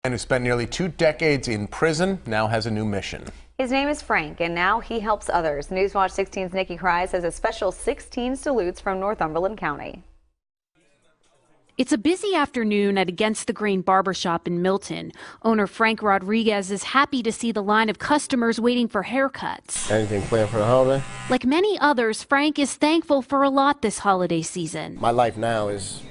And who spent nearly 2 decades in prison now has a new mission. His name is Frank, and now he helps others. Newswatch 16's Nikki Krise has a special 16 salutes from Northumberland County. It's a busy afternoon at Against the Grain barbershop in Milton. Owner Frank Rodriguez is happy to see the line of customers waiting for haircuts. Anything planned for the holiday? Like many others, Frank is thankful for a lot this holiday season. My life now is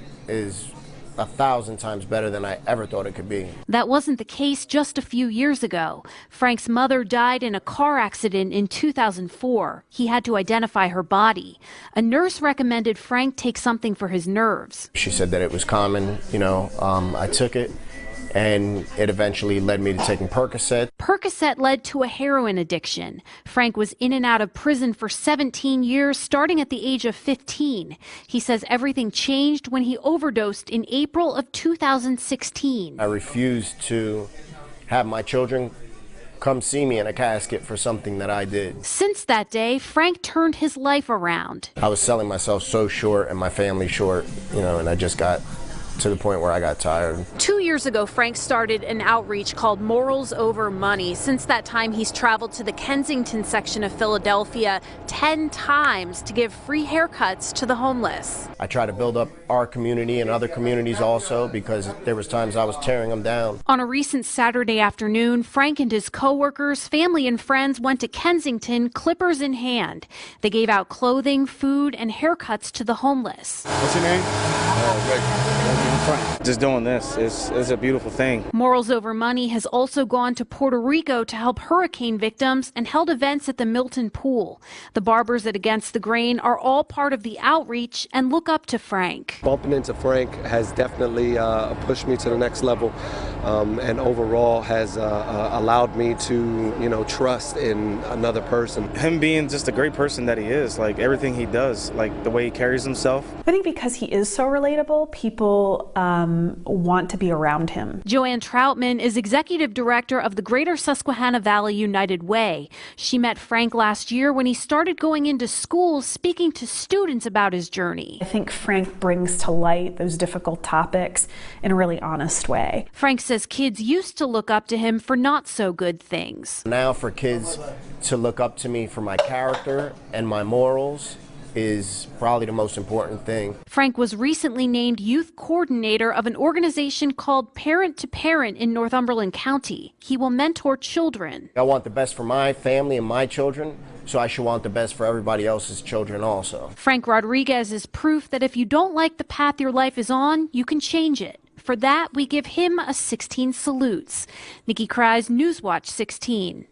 1,000 times better than I ever thought it could be. That wasn't the case just a few years ago. Frank's mother died in a car accident in 2004. He had to identify her body. A nurse recommended Frank take something for his nerves. She said that it was common, I took it, and it eventually led me to taking Percocet. Percocet led to a heroin addiction. Frank was in and out of prison for 17 years, starting at the age of 15. He says everything changed when he overdosed in April of 2016. I refused to have my children come see me in a casket for something that I did. Since that day, Frank turned his life around. I was selling myself so short and my family short, and I just got to the point where I got tired. 2 years ago, Frank started an outreach called Morals Over Money. Since that time, he's traveled to the Kensington section of Philadelphia 10 times to give free haircuts to the homeless. I try to build up our community and other communities also, because there was times I was tearing them down. On a recent Saturday afternoon, Frank and his co-workers, family and friends went to Kensington, clippers in hand. They gave out clothing, food, and haircuts to the homeless. What's your name? Just doing this is a beautiful thing. Morals Over Money has also gone to Puerto Rico to help hurricane victims and held events at the Milton Pool. The barbers at Against the Grain are all part of the outreach and look up to Frank. Bumping into Frank has definitely pushed me to the next level, and overall has allowed me to, trust in another person. Him being just a great person that he is, like everything he does, like the way he carries himself. I think because he is so relatable, people want to be around him. Joanne Troutman is executive director of the Greater Susquehanna Valley United Way. She met Frank last year when he started going into schools speaking to students about his journey. I think Frank brings to light those difficult topics in a really honest way. Frank says kids used to look up to him for not so good things. Now for kids to look up to me for my character and my morals is probably the most important thing. Frank was recently named youth coordinator of an organization called Parent to Parent in Northumberland County. He will mentor children. I want the best for my family and my children, so I should want the best for everybody else's children also. Frank Rodriguez is proof that if you don't like the path your life is on, you can change it. For that, we give him a 16 salutes. Nikki Krise, Newswatch 16.